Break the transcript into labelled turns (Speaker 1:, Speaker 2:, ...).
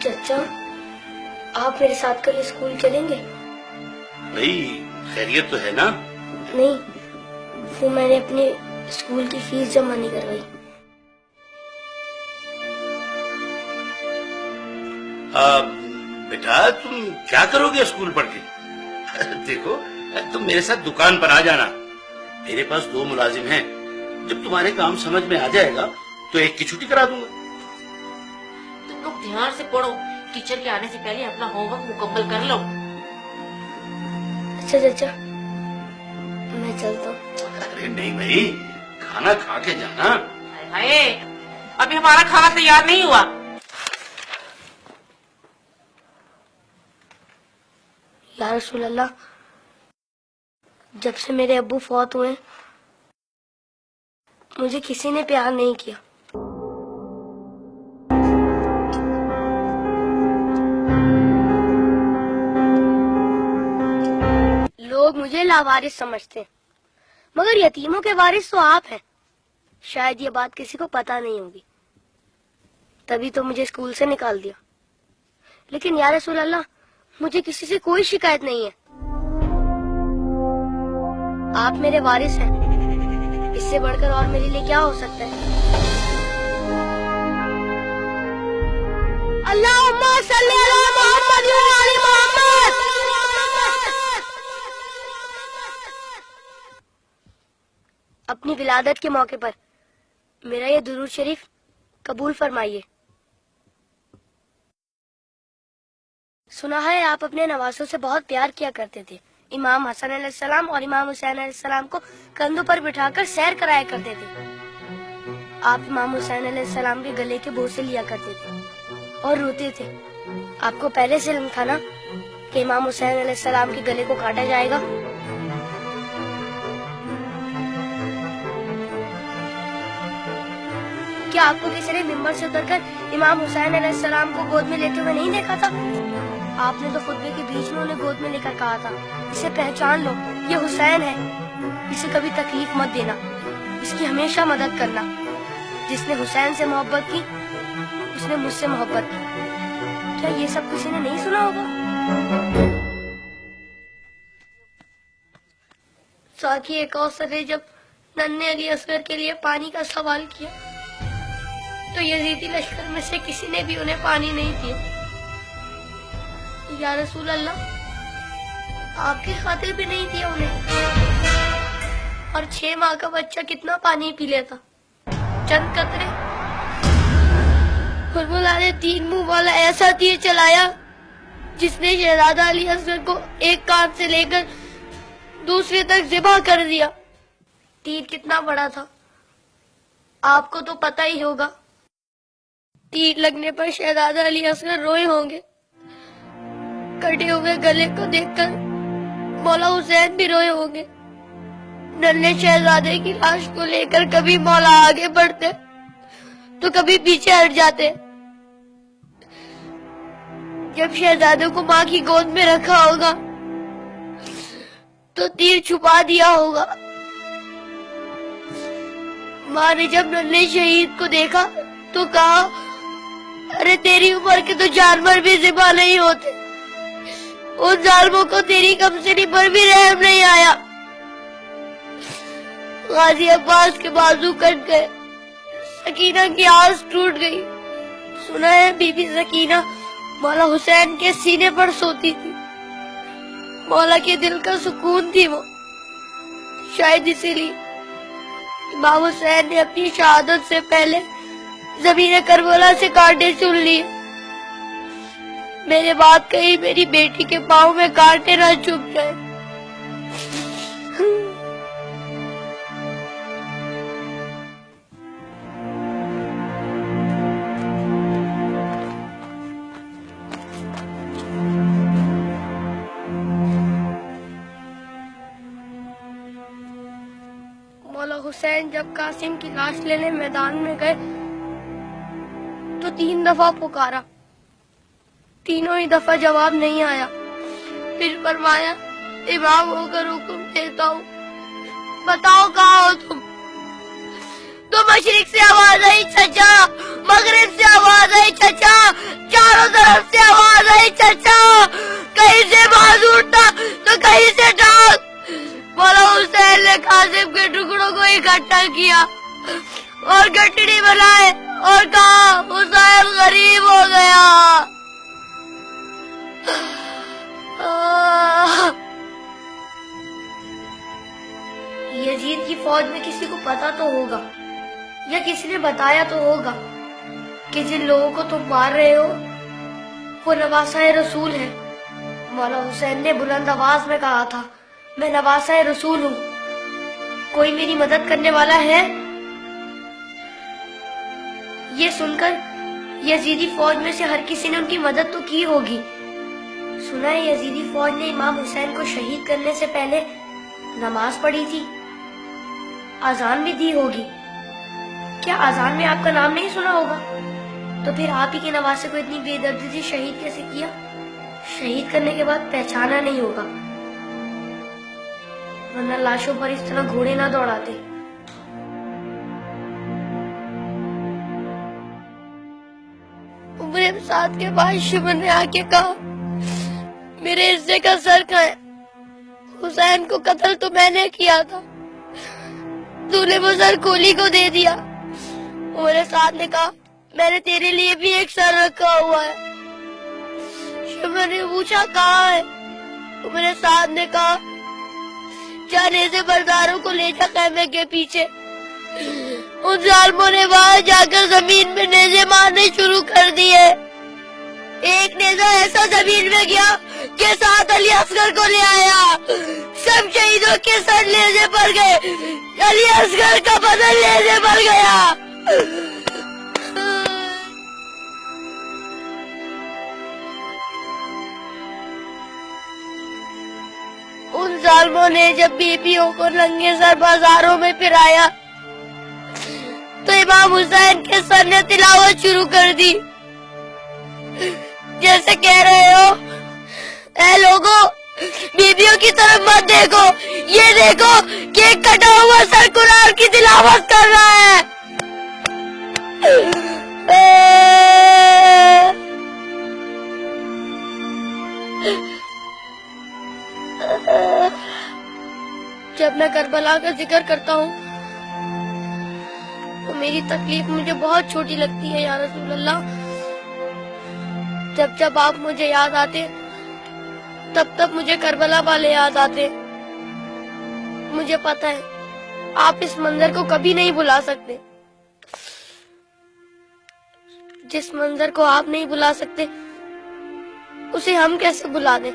Speaker 1: چچا آپ میرے ساتھ کل اسکول چلیں گے؟
Speaker 2: بھائی خیریت تو ہے نا؟
Speaker 1: نہیں، وہ میں نے اپنے اسکول کی فیس جمع نہیں کروائی۔
Speaker 2: بیٹا تم کیا کرو گے اسکول پڑھ کے؟ دیکھو تم میرے ساتھ دکان پر آ جانا، میرے پاس 2 ملازم ہیں، جب تمہارے کام سمجھ میں آ جائے گا تو ایک کی چھٹی کرا دوں گا۔
Speaker 3: تم لوگ دھیان سے پڑھو، ٹیچر کے آنے سے پہلے اپنا ہوم ورک مکمل کر لو۔
Speaker 1: اچھا چچا میں چلتا ہوں۔
Speaker 2: ارے نہیں بھائی، کھانا کھا کے جانا۔
Speaker 3: ابھی ہمارا کھانا تیار نہیں ہوا۔
Speaker 1: یا رسول اللہ، جب سے میرے ابو فوت ہوئے مجھے کسی نے پیار نہیں کیا۔ لوگ مجھے لاوارث سمجھتے ہیں، مگر یتیموں کے وارث تو آپ ہیں۔ شاید یہ بات کسی کو پتا نہیں ہوگی، تبھی تو مجھے اسکول سے نکال دیا۔ لیکن یا رسول اللہ، مجھے کسی سے کوئی شکایت نہیں ہے۔ آپ میرے وارث ہیں، اس سے بڑھ کر اور میرے لیے کیا ہو سکتا ہے؟ اللہم صلی علی محمد و علی محمد۔ اپنی ولادت کے موقع پر میرا یہ درود شریف قبول فرمائیے۔ سنا ہے آپ اپنے نوازوں سے بہت پیار کیا کرتے تھے۔ امام حسن علیہ السلام اور امام حسین علیہ السلام کو کندھوں پر بٹھا کر سیر کرایا کرتے تھے۔ آپ امام حسین علیہ السلام کے گلے کے بوسے لیا کرتے تھے اور روتے تھے۔ آپ کو پہلے سے علم تھا نا کہ امام حسین علیہ السلام کے گلے کو کاٹا جائے گا؟ کیا آپ کو کسی نے ممبر سے اتر کر امام حسین علیہ السلام کو گود میں لیتے ہوئے نہیں دیکھا تھا؟ آپ نے تو خطبے کے بیچ میں انہیں گود میں لے کر کہا تھا، اسے پہچان لو، یہ حسین ہے، اسے کبھی تکلیف مت دینا، اس کی ہمیشہ مدد کرنا۔ جس نے حسین سے محبت کی اس نے مجھ سے محبت کی۔ کیا یہ سب کسی نے نہیں سنا ہوگا؟ ساتھی ایک اوسط نے جب ننھے علی اصغر کے لیے پانی کا سوال کیا تو یزیدی لشکر میں سے کسی نے بھی انہیں پانی نہیں دیا۔ یا رسول اللہ، آپ کی خاطر بھی نہیں دیا انہیں؟ اور 6 ماہ کا بچہ کتنا پانی پی لیتا؟ چند قطرے۔ کربلا نے 3 منہ والا ایسا تیر چلایا جس نے شہزادہ علی اصغر کو ایک کان سے لے کر دوسرے تک ذبح کر دیا۔ تیر کتنا بڑا تھا آپ کو تو پتہ ہی ہوگا۔ تیر لگنے پر شہزادہ علی اصغر روئے ہوں گے۔ کٹے ہوئے گلے کو دیکھ کر مولا حسین بھی روئے ہوں گے۔ ننھے شہزادے کی لاش کو لے کر کبھی مولا آگے بڑھتے تو کبھی پیچھے ہٹ جاتے۔ جب شہزادے کو ماں کی گود میں رکھا ہوگا تو تیر چھپا دیا ہوگا۔ ماں نے جب ننھے شہید کو دیکھا تو کہا، ارے تیری عمر کے تو جانور بھی ذبح نہیں ہوتے، ان ظالموں کو تیری کمسنی پر بھی رحم نہیں آیا۔ غازی عباس کے بازو کٹ گئے، سکینہ کی آس ٹوٹ گئی۔ سنا ہے بی بی سکینہ مولا حسین کے سینے پر سوتی تھی، مولا کے دل کا سکون تھی وہ۔ شاید اسی لیے امام حسین نے اپنی شہادت سے پہلے زمین کربلا سے کانٹے چن لیے۔ میرے بعد کہیں میری بیٹی کے پاؤں میں کانٹے نہ چبھ جائے۔ مولا حسین جب قاسم کی لاش لینے میدان میں گئے تو 3 دفعہ پکارا، تینوں ہی دفعہ جواب نہیں آیا۔ پھر فرمایا، امام ہو کر حکم دیتا ہوں، بتاؤ کہاں ہو تم؟ تو مشرق سے آواز آئی، چچا، مغرب سے آواز آئی، چچا، چاروں طرف اور گٹڑی بنائے اور کہا حسین غریب ہو گیا. یزید کی فوج میں کسی کو پتا تو ہوگا یا کسی نے بتایا تو ہوگا کہ جن لوگوں کو تم مار رہے ہو وہ نواسہ رسول ہے. مولا حسین نے بلند آواز میں کہا تھا میں نواسہ رسول ہوں, کوئی میری مدد کرنے والا ہے؟ یہ سن کر یزیدی فوج میں سے ہر کسی نے ان کی مدد تو کی ہوگی. سنا ہے یزیدی فوج نے امام حسین کو شہید کرنے سے پہلے نماز پڑھی تھی, اذان بھی دی ہوگی. کیا اذان میں آپ کا نام نہیں سنا ہوگا؟ تو پھر آپ ہی کے نواسے کو اتنی بے دردی سے شہید کیسے کیا؟ شہید کرنے کے بعد پہچانا نہیں ہوگا, ورنہ لاشوں پر اس طرح گھوڑے نہ دوڑاتے. عمر سعد کے بعد شمر نے آ کے کہا میرے حصے کا سر کہاں ہے؟ حسین کو قتل تو میں نے کیا تھا, تو نے وہ سر کولی کو دے دیا. عمر سعد نے کہا میں نے تیرے لیے بھی ایک سر رکھا ہوا ہے. شمر نے پوچھا کہاں ہے؟ عمر سعد نے کہا جانے سے برداروں کو لے جا خیمے کے پیچھے. ان ظالموں نے وہاں جا کر زمین میں نیزے مارنے شروع کر دیے. ایک نیزہ ایسا زمین میں گیا کہ ساتھ علی اصغر کو لے آیا. سب شہیدوں کے سر نیزے پر گئے, علی اصغر کا بدن نیزے پر گیا. ان ظالموں نے جب بیویوں کو ننگے سر بازاروں میں پھرایا تو امام حسین کے سر نے تلاوت شروع کر دی, جیسے کہہ رہے ہو اے لوگوں بیویوں کی طرف مت دیکھو, یہ دیکھو کہ ایک کٹا ہوا سر قرآن کی تلاوت کر رہا ہے. جب میں کربلا کا ذکر کرتا ہوں تو میری تکلیف مجھے بہت چھوٹی لگتی ہے یا رسول اللہ. جب جب آپ مجھے یاد آتے تب تب مجھے کربلا والے یاد آتے. مجھے پتہ ہے آپ اس منظر کو کبھی نہیں بھلا سکتے. جس منظر کو آپ نہیں بھلا سکتے اسے ہم کیسے بھلا دیں؟